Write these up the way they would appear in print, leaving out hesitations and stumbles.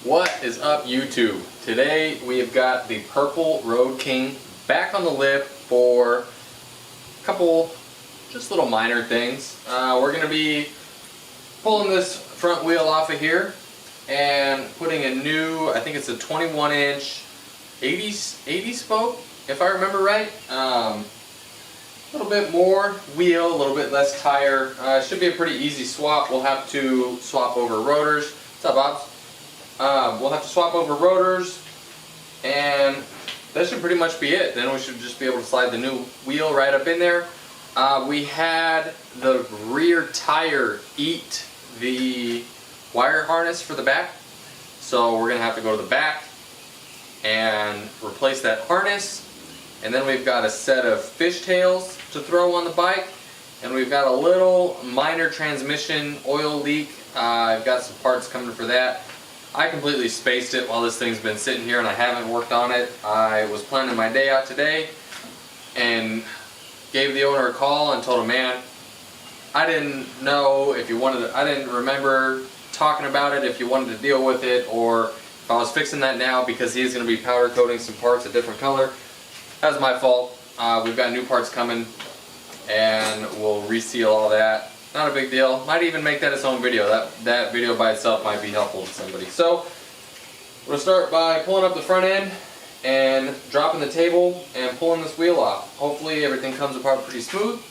What is up, YouTube? Today we have got the Purple Road King back on the lift for a couple just little minor things. We're going to be pulling this front wheel off of here and putting a new, I think it's a 21-inch 80 spoke, if I remember right. A little bit more wheel, a little bit less tire. It should be a pretty easy swap. We'll have to swap over rotors. What's up, Bobs? We'll have to swap over rotors, and that should pretty much be it. Then we should just be able to slide the new wheel right up in there. We had the rear tire eat the wire harness for the back, so we're going to have to go to the back and replace that harness. And then we've got a set of fishtails to throw on the bike, and we've got a little minor transmission oil leak. I've got some parts coming for that. I completely spaced it while this thing's been sitting here and I haven't worked on it. I was planning my day out today and gave the owner a call and told him, man, I didn't know if you wanted to, I didn't remember talking about it, if you wanted to deal with it, or if I was fixing that now because he's going to be powder coating some parts a different color. That's my fault. We've got new parts coming and we'll reseal all that. Not a big deal. Might even make that its own video. That video by itself might be helpful to somebody. So we're going to start by pulling up the front end and dropping the table and pulling this wheel off. Hopefully everything comes apart pretty smooth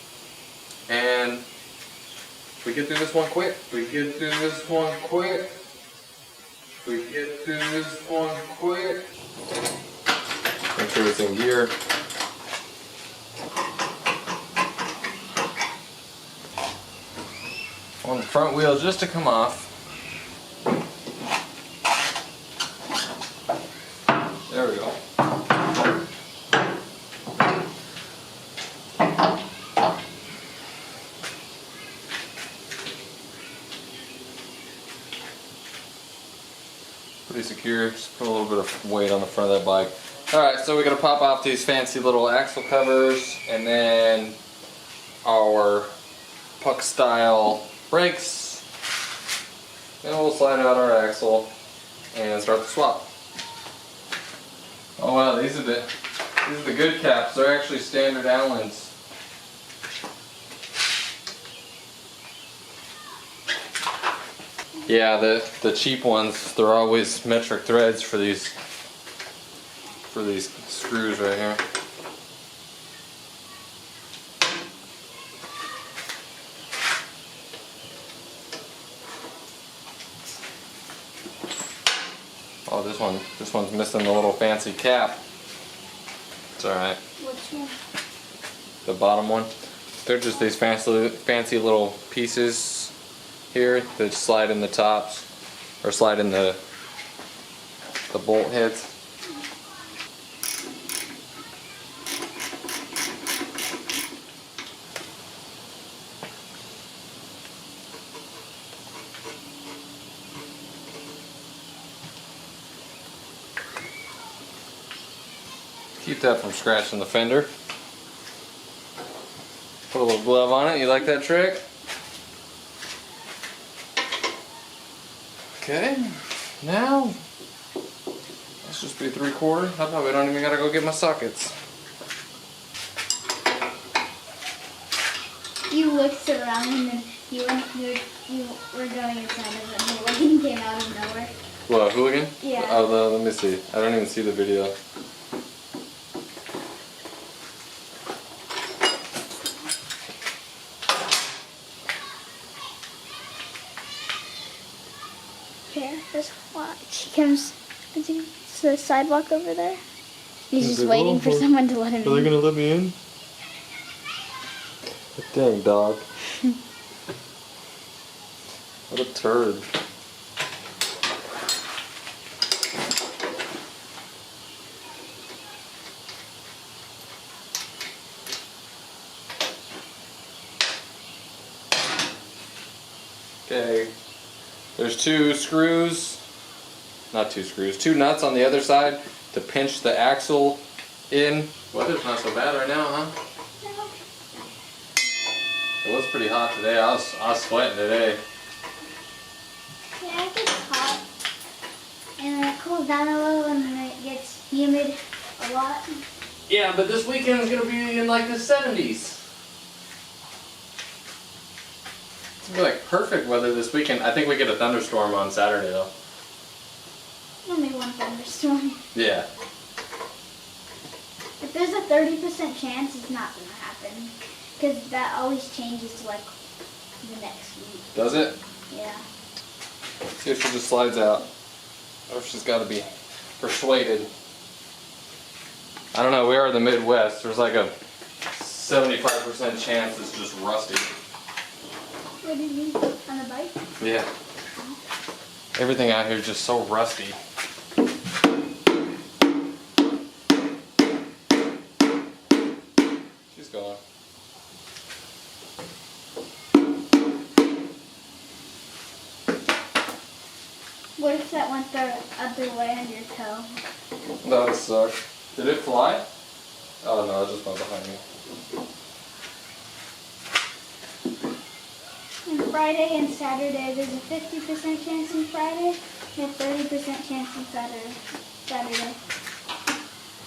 and we get through this one quick. We get through this one quick. We get through this one quick. Make sure it's in gear. I want the front wheel just to come off. There we go. Pretty secure, just put a little bit of weight on the front of that bike. Alright, so we're going to pop off these fancy little axle covers and then our puck style brakes, and we'll slide out our axle and start the swap. Oh wow, these are the good caps. They're actually standard Allens. Yeah, the cheap ones, they're always metric threads for these screws right here. Oh, this one's missing the little fancy cap. It's alright. Which one? The bottom one. They're just these fancy little pieces here that slide in the tops, or slide in the bolt heads. Keep that from scratching the fender. Put a little glove on it. You like that trick? Okay, now let's just be 3/4. I probably don't even gotta go get my sockets. You looked around and then you were going inside of it and the hooligan came out of nowhere. What, hooligan? Yeah. Oh, no, let me see. I don't even see the video. Here, there's what? He comes to the sidewalk over there. He's just like, waiting oh, for someone to let him in. Are they gonna let me in? Dang dog. What a turd. Okay. There's two nuts on the other side to pinch the axle in. Weather's not so bad right now, huh? It was pretty hot today. I was sweating today. Yeah, it gets hot. And cools down a little and then it gets humid a lot. Yeah, but this weekend is gonna be in like the 70s. It's gonna be like perfect weather this weekend. I think we get a thunderstorm on Saturday though. Only one thunderstorm. Yeah. If there's a 30% chance, it's not gonna happen. Because that always changes to like the next week. Does it? Yeah. See if she just slides out. Or if she's gotta be persuaded. I don't know, we are in the Midwest. There's like a 75% chance it's just rusty. What do you mean? On the bike? Yeah. Everything out here is just so rusty. She's gone. What if that went the other way on your toe? That would suck. Did it fly? Oh no, it just went behind me. On Friday and Saturday, there's a 50% chance on Friday and a 30% chance on Saturday.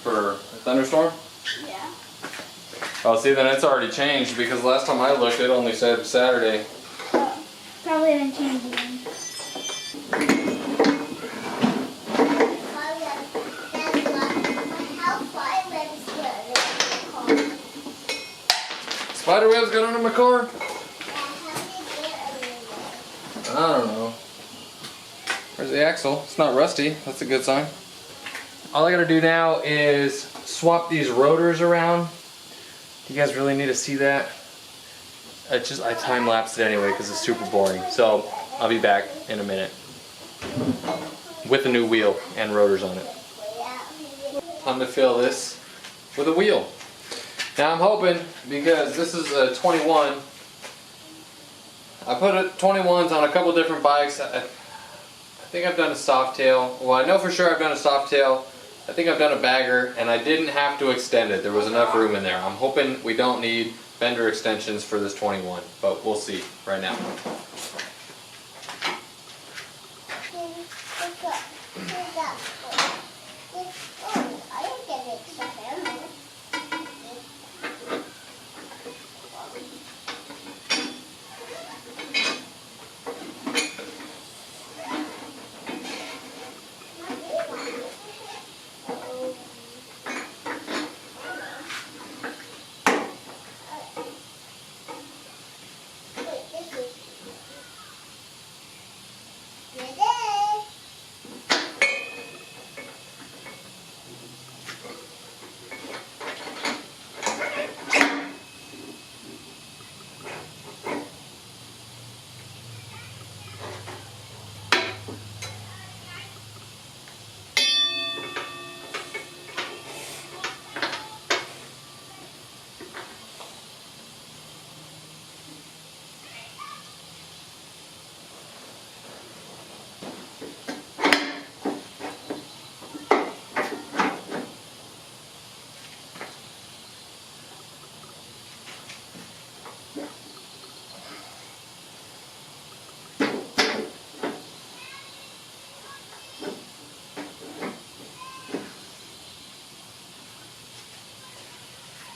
For a thunderstorm? Yeah. Oh, see, then it's already changed because last time I looked, it only said Saturday. Oh, probably didn't change again. Spider webs got under my car? I don't know. Where's the axle? It's not rusty. That's a good sign. All I gotta do now is swap these rotors around. Do you guys really need to see that? I time lapsed it anyway because it's super boring. So I'll be back in a minute with a new wheel and rotors on it. Time to fill this with a wheel. Now I'm hoping, because this is a 21, I put 21s on a couple different bikes. I think I've done a soft tail. Well, I know for sure I've done a soft tail. I think I've done a bagger, and I didn't have to extend it. There was enough room in there. I'm hoping we don't need fender extensions for this 21, but we'll see right now.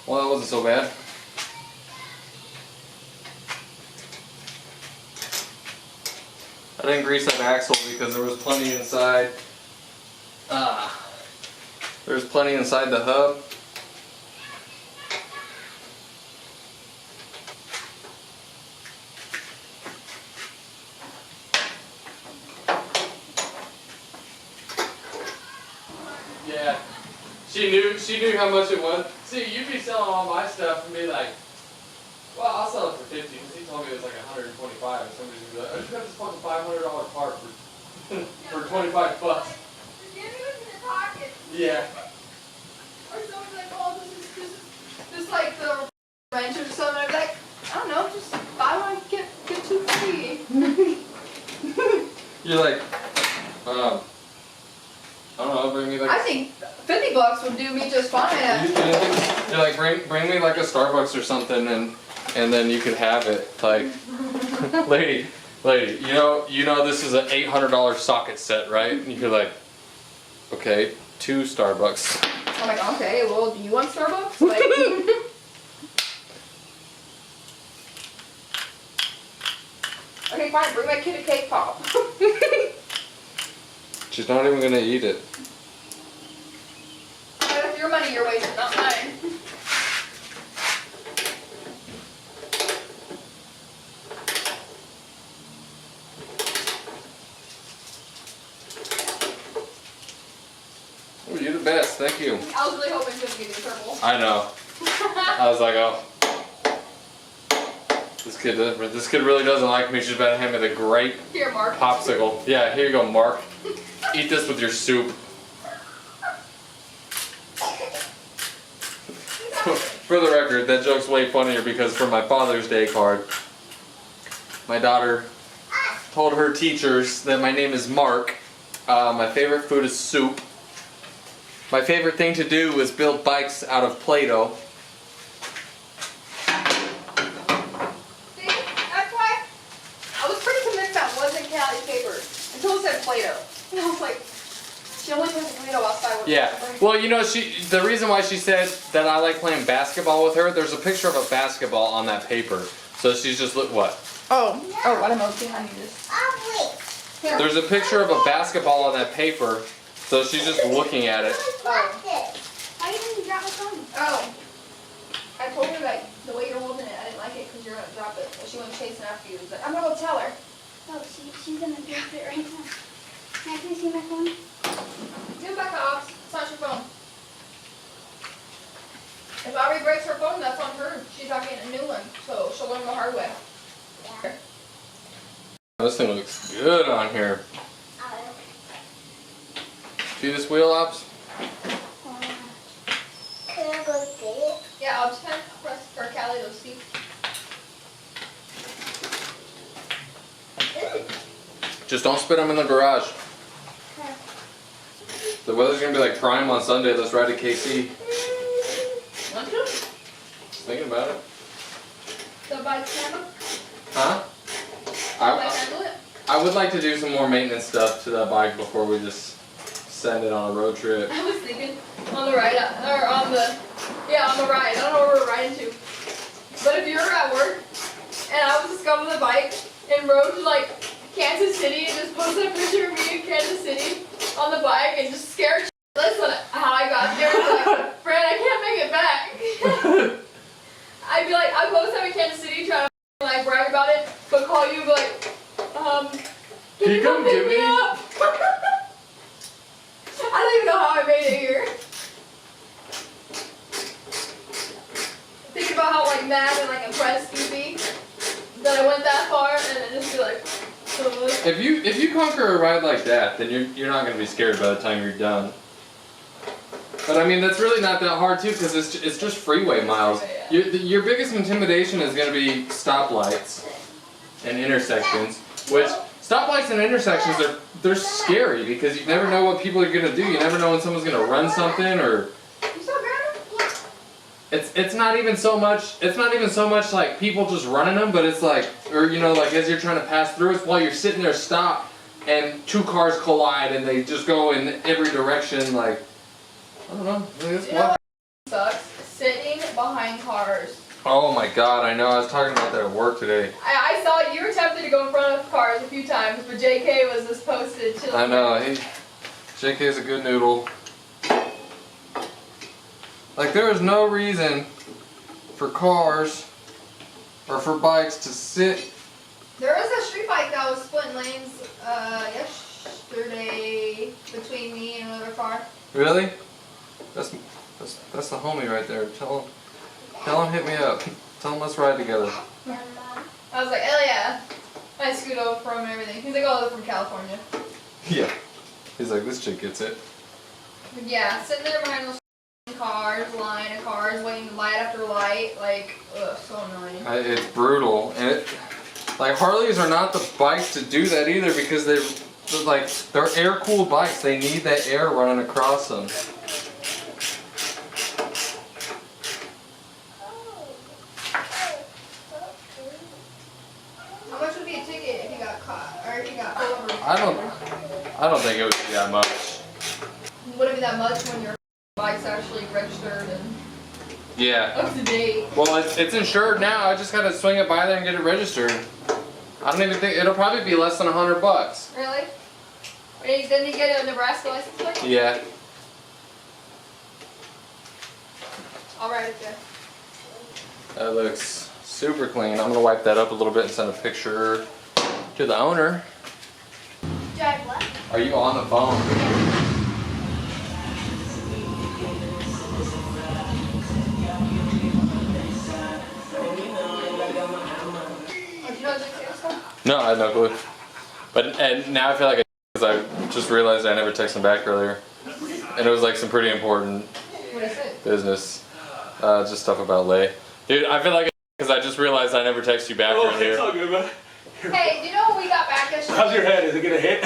Well, that wasn't so bad. I didn't grease that axle because there was plenty inside. There's plenty inside the hub. Yeah, she knew how much it was. See, you'd be selling all my stuff and be like, well, I'll sell it for 50 because he told me it was like 125. And somebody's gonna be like, I just got this fucking $500 part for 25 bucks. Just give me what's in your pocket. Yeah. Or someone's like, oh, this is just like the wrench or something. I'd be like, I don't know, just buy one, get two free. You're like, I don't know, bring me like. I think $50 would do me just fine. You're like, bring me like a Starbucks or something, and then you could have it. Like, lady, you know this is an $800 socket set, right? And you're like, Okay, 2 Starbucks. I'm like, okay, well, do you want Starbucks? Like, okay, fine, bring my kid a cake pop. She's not even gonna eat it. That's your money you're wasting, not mine. Oh, you're the best, thank you. I was really hoping she would give you the purple. I know. I was like, oh. This kid really doesn't like me. She's about to hand me the grape Here, Mark. popsicle. Yeah, here you go, Mark. Eat this with your soup. For the record, that joke's way funnier because for my Father's Day card, my daughter told her teachers that my name is Mark. My favorite food is soup. My favorite thing to do is build bikes out of Play-Doh. See, that's why I was pretty convinced that wasn't Cali paper until it said Play-Doh. And I was like, she only plays Play-Doh outside with Yeah, well, you know, the reason why she said that I like playing basketball with her, there's a picture of a basketball on that paper. So she's just, what? Oh, what am I behind you this? Here. There's a picture of a basketball on that paper, so she's just looking at it. Why didn't you drop my phone? Oh. I told her that the way you're holding it, I didn't like it because you're going to drop it. But she went chasing after you. But I'm going to go tell her. Oh, she's gonna drop it right now. Can I see my phone? Give it back off. It's not your phone. If Aubrey breaks her phone, that's on her. She's not getting a new one. So she'll learn the hard way. Yeah. This thing looks good on here. See this wheel, Ops? Can I go get it? Yeah, I'll just press for Callie those seats. Just don't spit them in the garage. Okay. The weather's gonna be like prime on Sunday. Let's ride to KC. Want to? Thinking about it. The bike handle? Huh? Bike handle it? I would like to do some more maintenance stuff to that bike before we just send it on a road trip. I was thinking on the ride, or on the ride. I don't know where we're riding to. But if you're at work, and I was just going on the bike and rode to like Kansas City and just posted a picture of me in Kansas City on the bike and just scared shitless on how I got there. Like, Fran, I can't make it back. I'd be like, I post up in Kansas City trying to like brag about it, but call you and be like, can you come pick me up? I don't even know how I made it here. Thinking about how like mad and like impressed you'd be that I went that far, and then just be like, If you conquer a ride like that, then you're not gonna be scared by the time you're done. But I mean, that's really not that hard too, because it's just freeway miles. Your biggest intimidation is gonna be stoplights and intersections, which stoplights and intersections they're scary because you never know what people are gonna do. You never know when someone's gonna run something or. You saw Grandma? It's not even so much like people just running them, but it's like, or you know, like as you're trying to pass through, it's while you're sitting there stopped and 2 cars collide and they just go in every direction. Like, I don't know. It's You know what sucks? Sitting behind cars. Oh my God, I know. I was talking about that at work today. I saw you were tempted to go in front of cars a few times, but JK was just posted chilling. I know. JK's a good noodle. Like, there is no reason for cars or for bikes to sit. There was a street bike that was splitting lanes yesterday between me and another car. Really? That's the homie right there. Tell him hit me up. Tell him let's ride together. I was like, hell yeah. I scoot over from him and everything. He's like, oh, they're from California. Yeah. He's like, this chick gets it. But yeah, sitting there behind those cars, line of cars, waiting light after light, like, ugh, so annoying. It's brutal, and like Harleys are not the bikes to do that either because they're air-cooled bikes. They need that air running across them. How much would be a ticket if you got caught, or if you got pulled over? I don't think it would be that much. wouldn't be that much when your bike's actually registered and Yeah. up to date. Well, it's insured now. I just gotta swing it by there and get it registered. I don't even think it'll probably be less than $100. Really? Then you get a Nebraska license plate? Yeah. I'll write it there. That looks super clean. I'm gonna wipe that up a little bit and send a picture to the owner. Drive what? Are you on the phone? Oh, do you know the stuff? No, I had no clue. And now I feel like because I just realized I never texted him back earlier, and it was like some pretty important What is it? business, just stuff about Lay. Dude, I feel like because I just realized I never texted you back Oh, earlier. it's all good, man. Hey, do you know when we got back yesterday? How's your head? Is it gonna hit?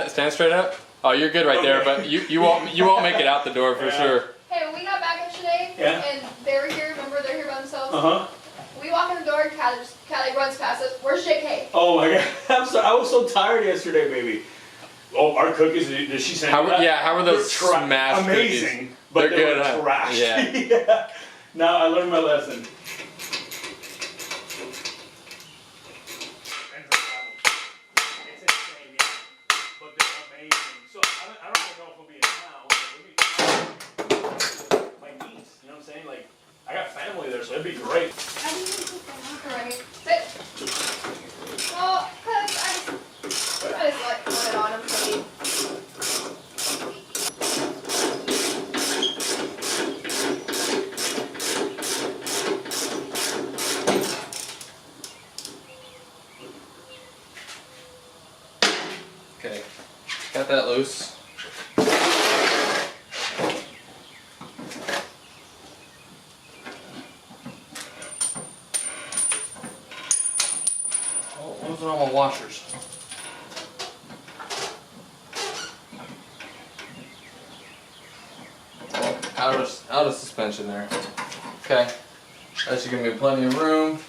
Stand straight up. Oh, you're good right there, but you won't make it out the door for sure. Hey, when we got back yesterday, Yeah. and they were here, remember they're here by themselves? Uh-huh. We walk in the door, Callie runs past us. Where's JK? Oh my god. I'm sorry. I was so tired yesterday, baby. Oh, our cookies, did she send you that? Yeah, how were those They're smashed amazing, cookies? but They're they good, were huh? trash. Yeah. Yeah. Now I learned my lesson. It's insane, yeah. But they're amazing. So I don't even know if we'll be in town. But we'll be my niece, you know what I'm saying? Like, I got family there, so it'd be great. How do you put them right here? Sit. Well, cause I just like put it on him so he. Okay, got that loose. Oh, those are all my washers. Out of suspension there. Okay, that should give me plenty of room.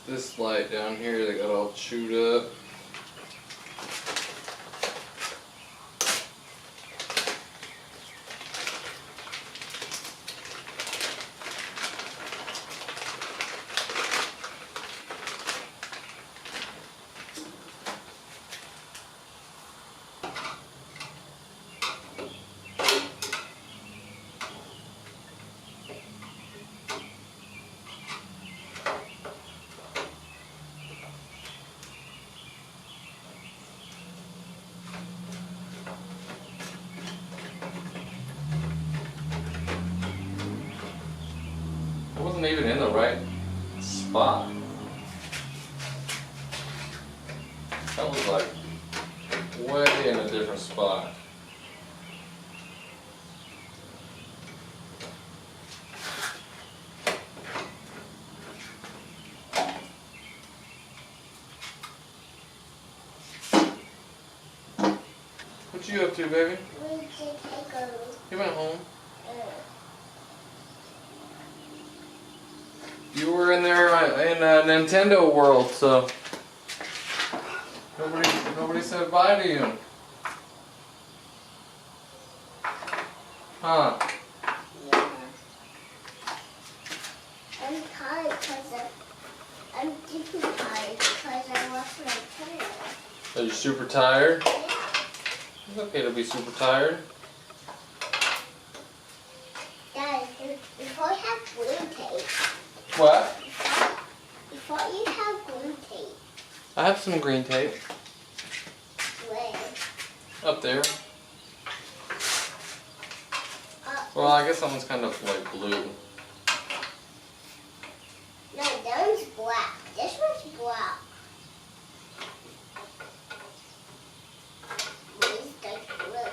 This light down here that got all chewed up. It wasn't even in the right spot. That was like way in a different spot. What you up to, baby? You went home. You were in there in Nintendo World, so nobody said bye to you. Huh? Yeah. I'm tired because I'm super tired because I lost my tail. Are you super tired? Yeah. It's okay to be super tired. Dad, before you have glue tape. What? Before you have glue tape. I have some green tape Where? up there. Well, I guess that one's kind of like blue. No, that one's black. This one's black. This is like blue.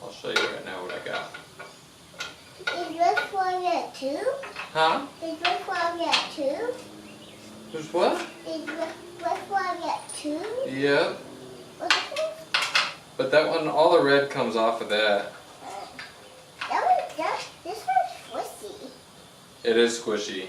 I'll show you right now what I got. Is this one yet too? Huh? Is this one yet too? There's what? Is this one yet too? Yeah. What's this? But that one, all the red comes off of that. This one's twisty. It is squishy.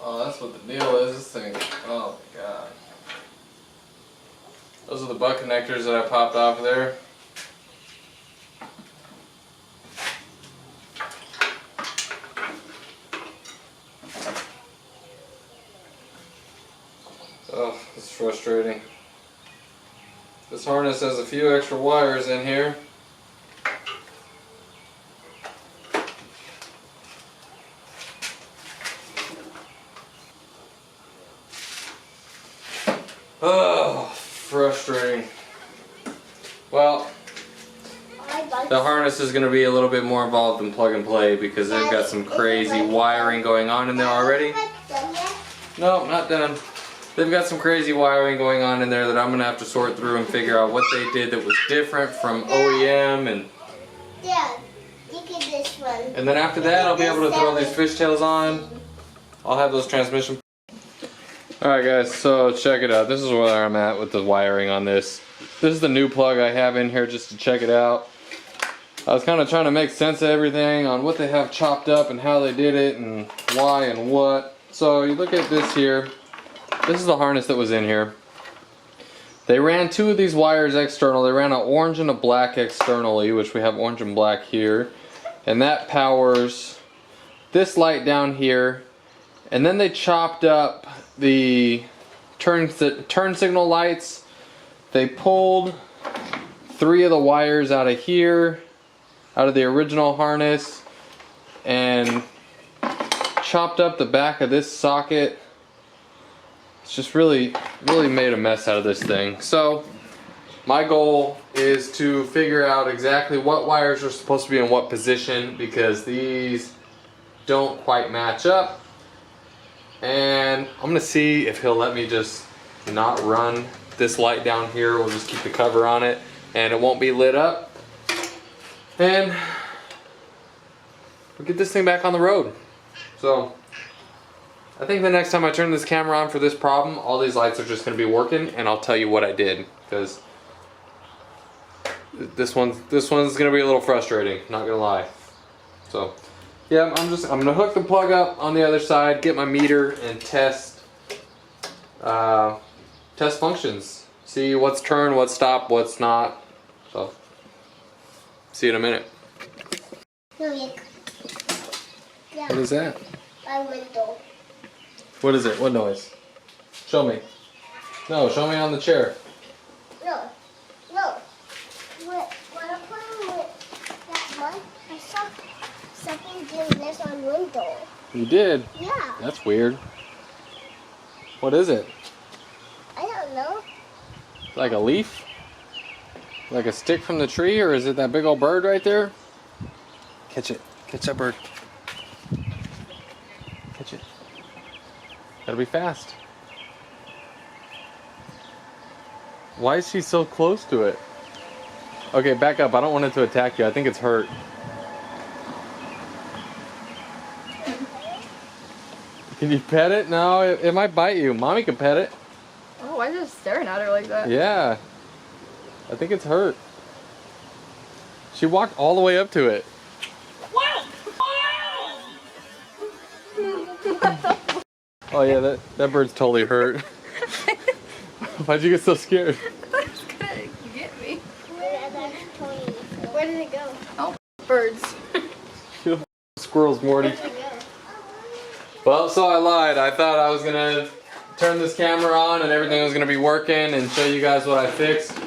Oh, that's what the deal is. This thing. Oh my god. Those are the butt connectors that I popped off of there. Oh, it's frustrating. This harness has a few extra wires in here. Oh, frustrating. Well, the harness is going to be a little bit more involved than plug and play because they've got some crazy wiring going on in there already. No, not done. They've got some crazy wiring going on in there that I'm going to have to sort through and figure out what they did that was different from OEM. And look at this one. and then after that, I'll be able to throw these fishtails on. I'll have those transmission. Alright guys, so check it out. This is where I'm at with the wiring on this. This is the new plug I have in here just to check it out. I was kind of trying to make sense of everything on what they have chopped up and how they did it and why and what. So you look at this here. This is the harness that was in here. They ran two of these wires external. They ran an orange and a black externally, which we have orange and black here. And that powers this light down here. And then they chopped up the turn signal lights. They pulled 3 of the wires out of here, out of the original harness, and chopped up the back of this socket. It's just really made a mess out of this thing. So my goal is to figure out exactly what wires are supposed to be in what position because these don't quite match up. And I'm gonna see if he'll let me just not run this light down here. We'll just keep the cover on it and it won't be lit up. And we'll get this thing back on the road. So I think the next time I turn this camera on for this problem, all these lights are just gonna be working and I'll tell you what I did. Because this one's gonna be a little frustrating, not gonna lie. So yeah, I'm gonna hook the plug up on the other side, get my meter, and test functions. See what's turn, what's stop, what's not. So, see you in a minute. What is that? My window. What is it? What noise? Show me. No, show me on the chair. No. When I put on that one, I saw something doing this on window. You did? Yeah. That's weird. What is it? I don't know. Like a leaf? Like a stick from the tree, or is it that big old bird right there? Catch it. Catch that bird. Catch it. Gotta be fast. Why is she so close to it? Okay, back up. I don't want it to attack you. I think it's hurt. Can you pet it? No, it might bite you. Mommy can pet it. Oh, why is it staring at her like that? Yeah. I think it's hurt. She walked all the way up to it. Oh yeah, that bird's totally hurt. Why'd you get so scared? That's good. You get me. Where did it go? Oh, birds. Squirrels, Morty. Where did it go? Well, so I lied. I thought I was gonna turn this camera on and everything was gonna be working and show you guys what I fixed.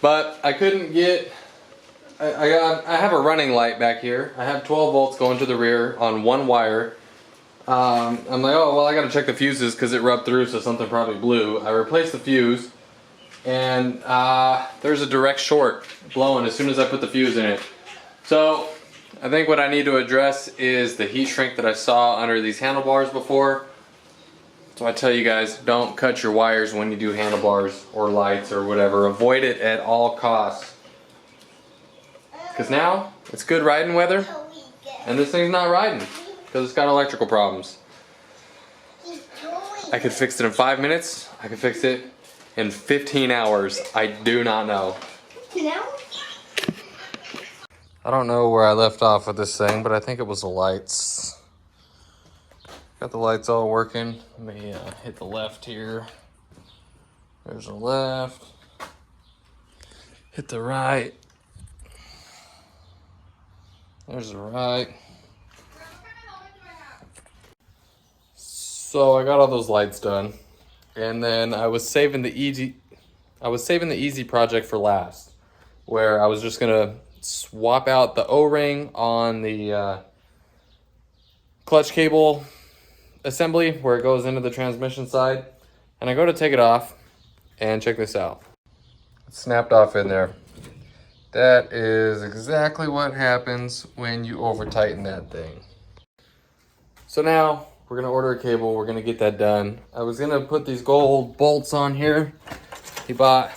But I couldn't get, I have a running light back here. I have 12 volts going to the rear on one wire. I'm like, oh, well, I gotta check the fuses because it rubbed through, so something probably blew. I replaced the fuse and there's a direct short blowing as soon as I put the fuse in it. So I think what I need to address is the heat shrink that I saw under these handlebars before. So I tell you guys, don't cut your wires when you do handlebars or lights or whatever. Avoid it at all costs. Because now it's good riding weather and this thing's not riding because it's got electrical problems. He's doing. I could fix it in 5 minutes. I could fix it in 15 hours. I do not know. You know? I don't know where I left off with this thing, but I think it was the lights. Got the lights all working. Let me hit the left here. There's the left. Hit the right. There's the right. So I got all those lights done, and then I was saving the easy project for last, where I was just gonna swap out the O-ring on the clutch cable assembly where it goes into the transmission side, and I go to take it off, and check this out. It snapped off in there. That is exactly what happens when you over tighten that thing. So now we're gonna order a cable. We're gonna get that done. I was gonna put these gold bolts on here. The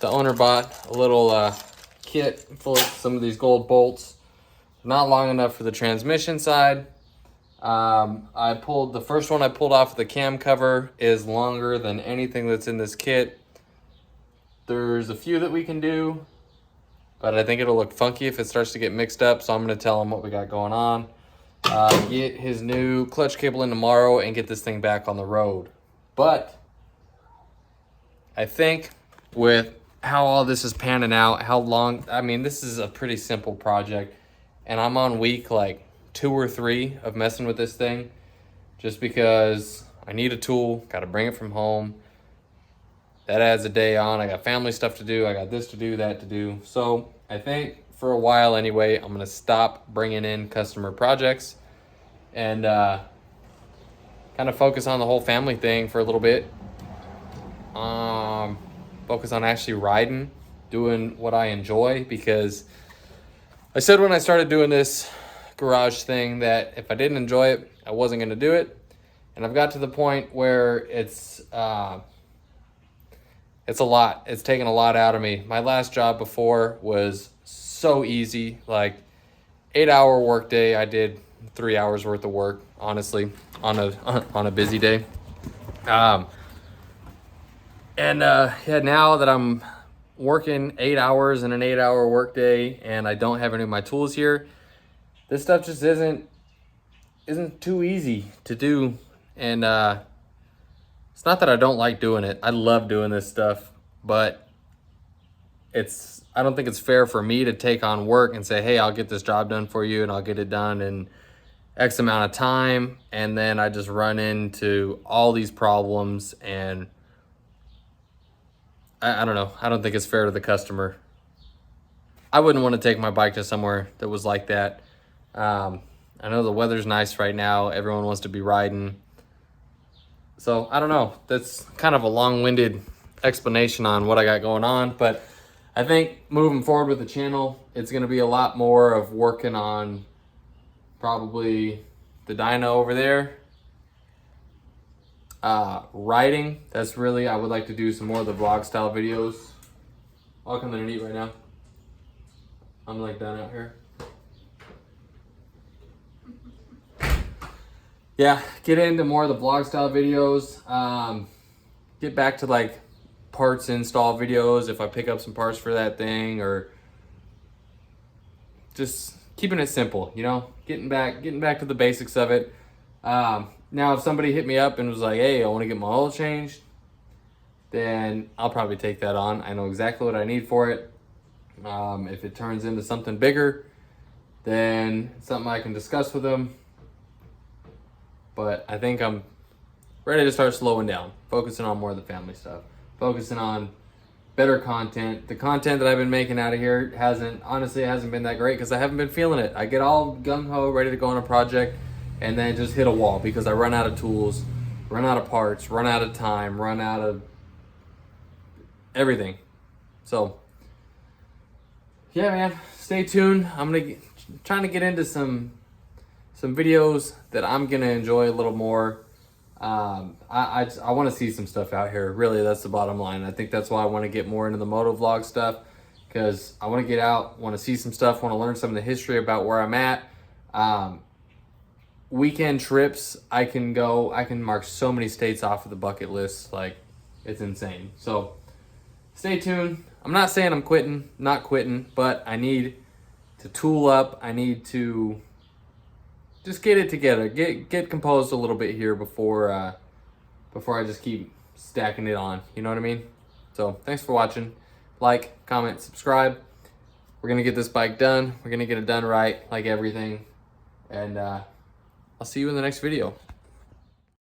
owner bought a little kit full of some of these gold bolts. Not long enough for the transmission side. The first one I pulled off the cam cover is longer than anything that's in this kit. There's a few that we can do, but I think it'll look funky if it starts to get mixed up, so I'm gonna tell him what we got going on. Get his new clutch cable in tomorrow and get this thing back on the road. But I think with how all this is panning out, this is a pretty simple project, and I'm on week like 2 or 3 of messing with this thing just because I need a tool, got to bring it from home. That adds a day on. I got family stuff to do. I got this to do, that to do. So I think for a while anyway, I'm going to stop bringing in customer projects and kind of focus on the whole family thing for a little bit. Focus on actually riding, doing what I enjoy, because I said when I started doing this garage thing that if I didn't enjoy it, I wasn't going to do it. And I've got to the point where it's a lot. It's taken a lot out of me. My last job before was so easy, like 8-hour work day. I did 3 hours worth of work, honestly, on a busy day. Now that I'm working 8 hours in an 8-hour work day and I don't have any of my tools here, this stuff just isn't too easy to do. And it's not that I don't like doing it. I love doing this stuff, but I don't think it's fair for me to take on work and say, hey, I'll get this job done for you and I'll get it done in X amount of time. And then I just run into all these problems, and I don't know. I don't think it's fair to the customer. I wouldn't want to take my bike to somewhere that was like that. I know the weather's nice right now. Everyone wants to be riding. So I don't know. That's kind of a long-winded explanation on what I got going on. But I think moving forward with the channel, it's going to be a lot more of working on probably the dyno over there. Riding, that's really, I would like to do some more of the vlog style videos. I'll come in and eat right now. I'm like done out here. Yeah, get into more of the vlog style videos. Get back to like parts install videos if I pick up some parts for that thing, or just keeping it simple, you know, getting back to the basics of it. Now, if somebody hit me up and was like, hey, I want to get my oil changed, then I'll probably take that on. I know exactly what I need for it. If it turns into something bigger, then it's something I can discuss with them. But I think I'm ready to start slowing down, focusing on more of the family stuff, focusing on better content. The content that I've been making out of here hasn't been that great because I haven't been feeling it. I get all gung-ho, ready to go on a project, and then just hit a wall because I run out of tools, run out of parts, run out of time, run out of everything. So, yeah, man, stay tuned. I'm trying to get into some videos that I'm gonna enjoy a little more. I want to see some stuff out here. Really, that's the bottom line. I think that's why I want to get more into the moto vlog stuff, because I want to get out, want to see some stuff, want to learn some of the history about where I'm at. weekend trips I can go. I can mark so many states off of the bucket list. Like, it's insane. So stay tuned. I'm not saying I'm quitting, not quitting, but I need to tool up. I need to just get it together, get composed a little bit here before I just keep stacking it on. You know what I mean? So thanks for watching. Like, comment, subscribe. We're gonna get this bike done. We're gonna get it done right, like everything. And I'll see you in the next video.